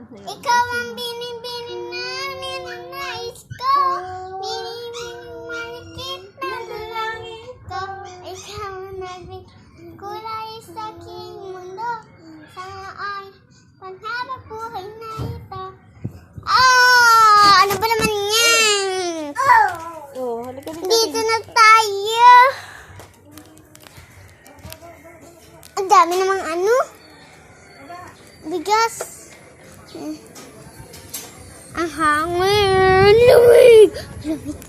Ikaw ang binibini namin ang nais ko. Binibini malikit na dalangin ko. Ikaw ang nagkulay sa aking mundo. Sana ay panhabang buhay na ito. Ano ba naman yan? Oh, halika dito. Dito na tayo. Ang dami namang ano. Bigas. Ang hangin. Lamig. Lamig.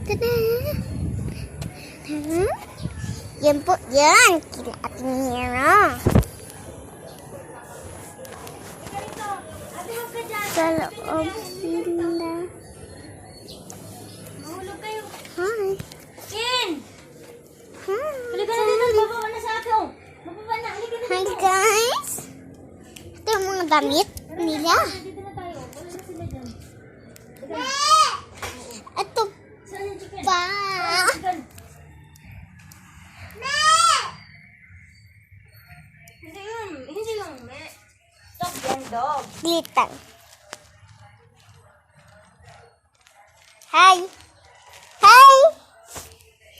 Tada. Tada. Yan po yan. Kila ating Mira. Sa loob sila. Mahulog kayo. Hi. Kin! Hi. Halika na dito. Bababa na sa akin. Bababa na. Halika na Hi dito. guys. Ito yung mga damit nila. Dito na tayo. Wala na sila dyan. Ito Saan yung chicken? pa. Chicken. Hindi yung me. Stop yan, dog. Glitang. Hi. Hi.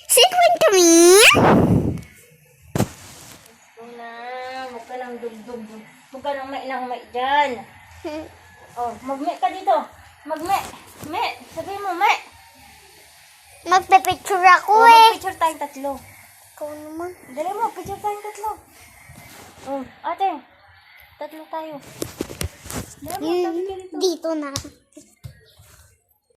Sino kami? Una, huwag ka lang dug-dug. Huwag ka lang may dyan. Oh, mag-me ka dito. Mag-me. Me. Sabihin mo, me. Magpipicture ako Oh, eh. mag-picture tayong tatlo. Ikaw naman. Dali mo, picture tayong tatlo. Oh, ate. Tatlo tayo. Dali mo, tabi ka dito. Dito na.